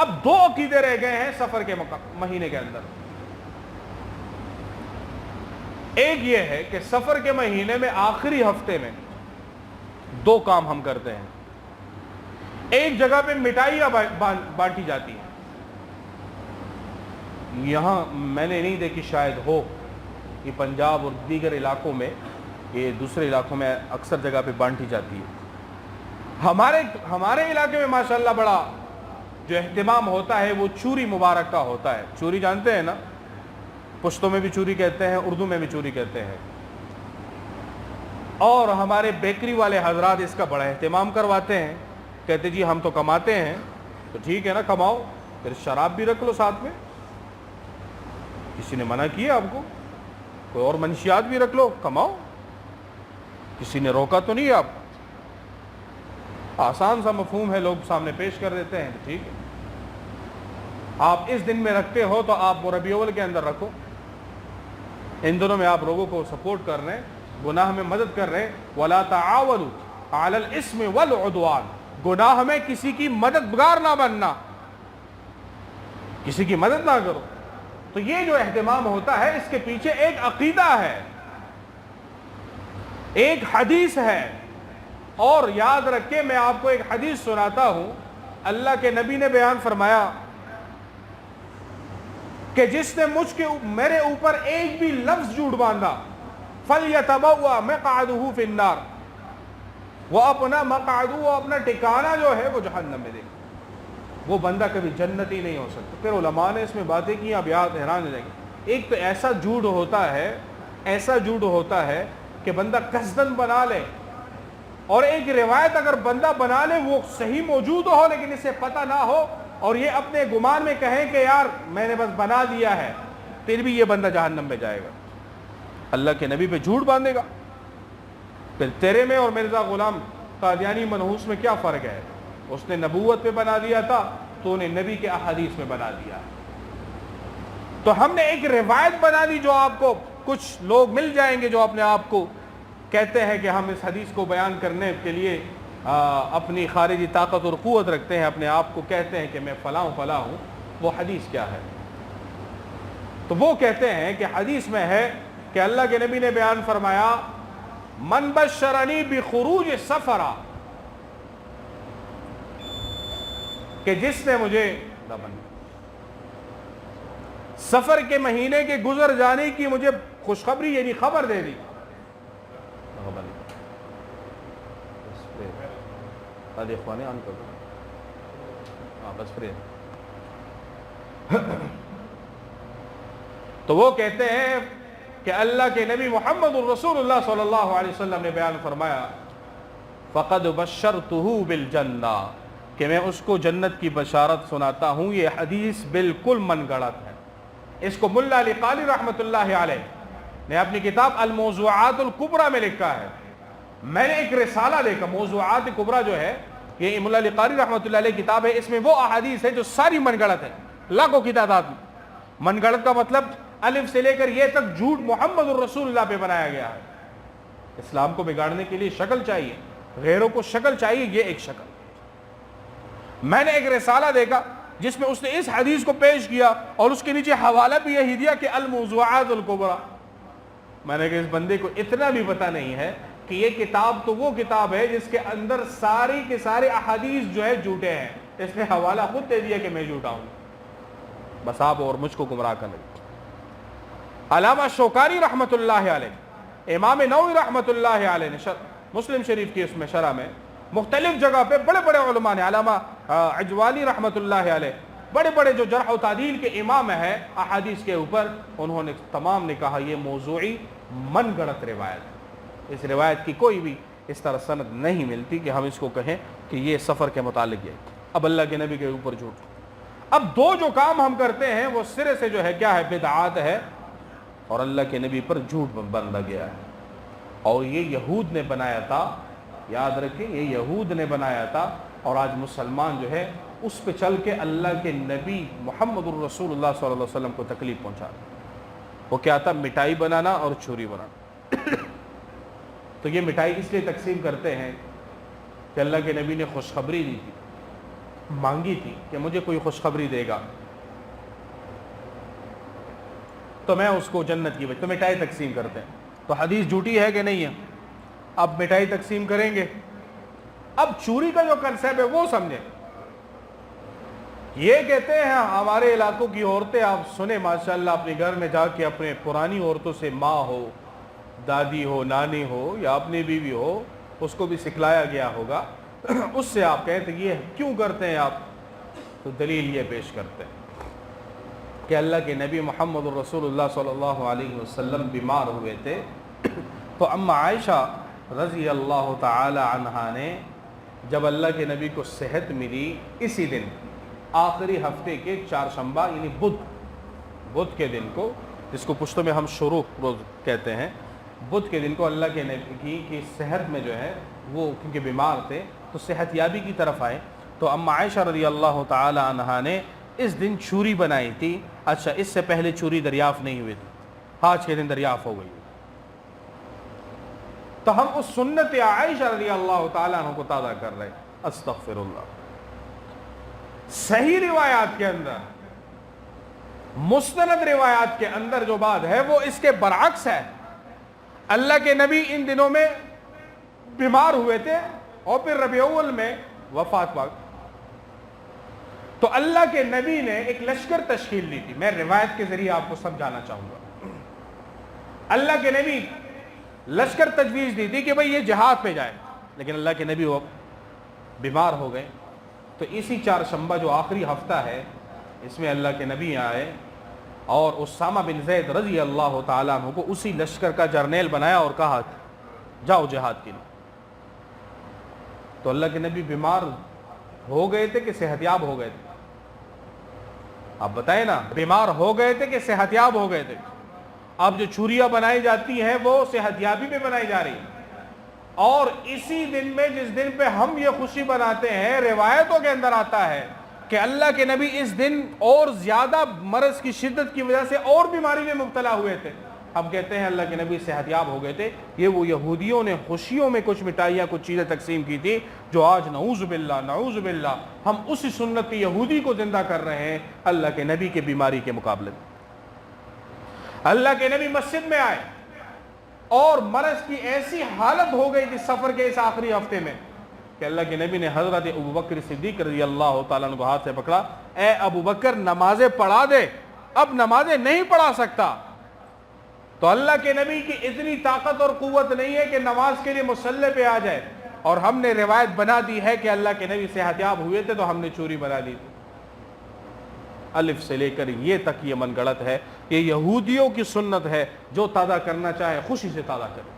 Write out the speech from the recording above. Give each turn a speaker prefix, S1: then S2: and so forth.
S1: اب دو عقیدے رہ گئے ہیں سفر کے مہینے کے اندر. ایک یہ ہے کہ سفر کے مہینے میں آخری ہفتے میں دو کام ہم کرتے ہیں. ایک جگہ پہ مٹھائیاں بانٹی جاتی ہیں. یہاں میں نے نہیں دیکھی، شاید ہو، یہ پنجاب اور دیگر علاقوں میں، یہ دوسرے علاقوں میں اکثر جگہ پہ بانٹی جاتی ہے. ہمارے علاقے میں ماشاءاللہ بڑا جو اہتمام ہوتا ہے وہ چوری مبارک کا ہوتا ہے. چوری جانتے ہیں نا، پشتوں میں بھی چوری کہتے ہیں، اردو میں بھی چوری کہتے ہیں. اور ہمارے بیکری والے حضرات اس کا بڑا اہتمام کرواتے ہیں. کہتے جی ہم تو کماتے ہیں، تو ٹھیک ہے نا، کماؤ، پھر شراب بھی رکھ لو ساتھ میں. کسی نے منع کیا آپ کو؟ کوئی اور منشیات بھی رکھ لو، کماؤ، کسی نے روکا تو نہیں آپ. آسان سا مفہوم ہے، لوگ سامنے پیش کر دیتے ہیں، ٹھیک ہے. آپ اس دن میں رکھتے ہو تو آپ وہ ربیع الاول کے اندر رکھو. ان دنوں میں آپ لوگوں کو سپورٹ کر رہے ہیں، گناہ میں مدد کر رہے ہیں. وَلَا تَعَاوَنُوا عَلَى الْإِثْمِ وَالْعُدْوَانِ، گناہ میں کسی کی مددگار نہ بننا، کسی کی مدد نہ کرو. تو یہ جو اہتمام ہوتا ہے اس کے پیچھے ایک عقیدہ ہے، ایک حدیث ہے. اور یاد رکھے، میں آپ کو ایک حدیث سناتا ہوں. اللہ کے نبی نے بیان فرمایا کہ جس نے میرے اوپر ایک بھی لفظ جھوٹ باندھا، فَلْيَتَبَوَّأْ مَقْعَدَهُ فِي النَّارِ، وہ اپنا ٹھکانہ جو ہے وہ جہنم میں دے گا. وہ بندہ کبھی جنتی نہیں ہو سکتا. پھر علماء نے اس میں باتیں کی، آپ یاد حیران ہو جائیں گے. ایک تو ایسا جھوٹ ہوتا ہے کہ بندہ قصدن بنا لے، اور ایک روایت اگر بندہ بنا لے وہ صحیح موجود ہو لیکن اسے پتہ نہ ہو، اور یہ اپنے گمان میں کہیں کہ یار میں نے بس بنا دیا ہے، پھر بھی یہ بندہ جہنم میں جائے گا. اللہ کے نبی پہ جھوٹ باندھے گا. پھر تیرے میں اور مرزا غلام قادیانی منحوس میں کیا فرق ہے؟ اس نے نبوت پہ بنا دیا تھا، تو نے نبی کے احادیث میں بنا دیا. تو ہم نے ایک روایت بنا دی. جو آپ کو کچھ لوگ مل جائیں گے جو اپنے آپ کو کہتے ہیں کہ ہم اس حدیث کو بیان کرنے کے لیے اپنی خارجی طاقت اور قوت رکھتے ہیں، اپنے آپ کو کہتے ہیں کہ میں فلاں ہوں. وہ حدیث کیا ہے؟ تو وہ کہتے ہیں کہ حدیث میں ہے کہ اللہ کے نبی نے بیان فرمایا، من بشرنی بخروج سفرا، کہ جس نے مجھے سفر کے مہینے کے گزر جانے کی مجھے خوشخبری یعنی خبر دے دی. تو وہ کہتے ہیں کہ اللہ کے نبی محمد الرسول اللہ صلی اللہ علیہ وسلم نے بیان فرمایا، فقد بشرتہ بالجنہ، کہ میں اس کو جنت کی بشارت سناتا ہوں. یہ حدیث بالکل من گڑت ہے. اس کو ملا علی قاری رحمۃ اللہ علیہ نے اپنی کتاب الموضوعات الکبریٰ میں لکھا ہے. میں نے ایک رسالہ لکھا، موضوعات کبریٰ جو ہے، یہ ملا علی قاری رحمۃ اللہ علیہ کتاب ہے. اس میں وہ احادیث ہے جو ساری من گڑت ہے، لاکھوں کی تعداد میں. من گڑت کا مطلب الف سے لے کر یہ تک جھوٹ محمد الرسول اللہ پہ بنایا گیا ہے. اسلام کو بگاڑنے کے لیے شکل چاہیے، غیروں کو شکل چاہیے، یہ ایک شکل. میں نے ایک رسالہ دیکھا جس میں اس نے اس حدیث کو پیش کیا اور اس کے نیچے حوالہ بھی یہی دیا کہ الموضوعات الکبریٰ. میں نے کہا اس بندے کو اتنا بھی پتہ نہیں ہے کہ یہ کتاب تو وہ کتاب ہے جس کے اندر ساری کے سارے احادیث جو ہے جھوٹے ہیں. اس نے حوالہ خود دے دیا کہ میں جھوٹا ہوں، بس آپ اور مجھ کو گمراہ کرنے. علامہ شوکانی رحمۃ اللہ علیہ، امام نووی رحمۃ اللہ علیہ نے مسلم شریف کی اس میں شرح میں مختلف جگہ پہ بڑے بڑے علماء نے، علامہ عجوالی رحمۃ اللہ علیہ، بڑے بڑے جو جرح و تعدیل کے امام ہیں احادیث کے اوپر، انہوں نے تمام نے کہا یہ موضوعی من گڑت روایت ہے. اس روایت کی کوئی بھی اس طرح سند نہیں ملتی کہ ہم اس کو کہیں کہ یہ سفر کے متعلق ہے. اب اللہ کے نبی کے اوپر جھوٹ. اب دو جو کام ہم کرتے ہیں وہ سرے سے جو ہے کیا ہے؟ بدعات ہے، اور اللہ کے نبی پر جھوٹ باندھا گیا ہے. اور یہ یہود نے بنایا تھا، یاد رکھیں یہ یہود نے بنایا تھا. اور آج مسلمان جو ہے اس پہ چل کے اللہ کے نبی محمد الرسول اللہ صلی اللہ علیہ وسلم کو تکلیف پہنچا. وہ کیا تھا؟ مٹھائی بنانا اور چھری بنانا. تو یہ مٹھائی اس لیے تقسیم کرتے ہیں کہ اللہ کے نبی نے خوشخبری دی تھی. مانگی تھی کہ مجھے کوئی خوشخبری دے گا تو میں اس کو جنت کی تو مٹھائی تقسیم کرتے ہیں. تو حدیث جھوٹی ہے کہ نہیں ہے؟ اب مٹھائی تقسیم کریں گے. اب چوری کا جو کنسیپٹ ہے وہ سمجھیں. یہ کہتے ہیں ہمارے علاقوں کی عورتیں، آپ سنیں ماشاءاللہ، اپنے گھر میں جا کے اپنے پرانی عورتوں سے، ماں ہو، دادی ہو، نانی ہو یا اپنی بیوی ہو، اس کو بھی سکھلایا گیا ہوگا، اس سے آپ کہتے ہیں یہ کیوں کرتے ہیں آپ؟ تو دلیل یہ پیش کرتے ہیں کہ اللہ کے نبی محمد الرسول اللہ صلی اللہ علیہ وسلم بیمار ہوئے تھے، تو اما عائشہ رضی اللہ تعالی عنہا نے جب اللہ کے نبی کو صحت ملی، اسی دن آخری ہفتے کے چہارشنبہ یعنی بدھ کے دن کو، جس کو پشتوں میں ہم شروع روز کہتے ہیں، بدھ کے دن کو اللہ کے نبی کی صحت میں جو ہے وہ کیونکہ بیمار تھے تو صحت یابی کی طرف آئے. تو اما عائشہ رضی اللہ تعالی عنہا نے اس دن چوری بنائی تھی. اچھا، اس سے پہلے چوری دریافت نہیں ہوئی تھی، آج کے دن دریافت ہو گئی. تو ہم اس سنت عائشہ رضی اللہ تعالیٰ عنہ کو تازہ کر رہے ہیں. استغفر اللہ. صحیح روایات کے اندر، مستند روایات کے اندر جو بات ہے وہ اس کے برعکس ہے. اللہ کے نبی ان دنوں میں بیمار ہوئے تھے اور پھر ربیع الاول میں وفات پا. تو اللہ کے نبی نے ایک لشکر تشکیل لی تھی. میں روایت کے ذریعے آپ کو سمجھانا چاہوں گا. اللہ کے نبی لشکر تجویز دی تھی کہ بھئی یہ جہاد پہ جائے، لیکن اللہ کے نبی وہ بیمار ہو گئے. تو اسی چہارشنبہ جو آخری ہفتہ ہے، اس میں اللہ کے نبی آئے اور اسامہ بن زید رضی اللہ تعالیٰ عنہ کو اسی لشکر کا جرنیل بنایا اور کہا جاؤ جہاد کے لیے. تو اللہ کے نبی بیمار ہو گئے تھے کہ صحت یاب ہو گئے تھے؟ آپ بتائیں نا، بیمار ہو گئے تھے کہ صحت یاب ہو گئے تھے؟ اب جو چوریاں بنائی جاتی ہیں وہ صحت یابی پہ بنائی جا رہی ہیں. اور اسی دن میں جس دن پہ ہم یہ خوشی بناتے ہیں، روایتوں کے اندر آتا ہے کہ اللہ کے نبی اس دن اور زیادہ مرض کی شدت کی وجہ سے اور بیماری میں مبتلا ہوئے تھے. ہم کہتے ہیں اللہ کے نبی صحت یاب ہو گئے تھے. یہ وہ یہودیوں نے خوشیوں میں کچھ مٹھائیاں، کچھ چیزیں تقسیم کی تھی، جو آج نعوذ باللہ ہم اسی سنت یہودی کو زندہ کر رہے ہیں اللہ کے نبی کے بیماری کے مقابلے میں. اللہ کے نبی مسجد میں آئے اور مرض کی ایسی حالت ہو گئی تھی سفر کے اس آخری ہفتے میں کہ اللہ کے نبی نے حضرت ابوبکر صدیق رضی اللہ تعالیٰ عنہ کو ہاتھ سے پکڑا. اے ابوبکر، نمازیں پڑھا دے، اب نمازیں نہیں پڑھا سکتا. تو اللہ کے نبی کی اتنی طاقت اور قوت نہیں ہے کہ نماز کے لیے مصلی پہ آ جائے. اور ہم نے روایت بنا دی ہے کہ اللہ کے نبی صحت یاب ہوئے تھے تو ہم نے چوری بنا لی تھی. الف سے لے کر یہ تک یہ من گڑت ہے. یہ یہودیوں کی سنت ہے. جو تازہ کرنا چاہے خوشی سے تازہ کرے.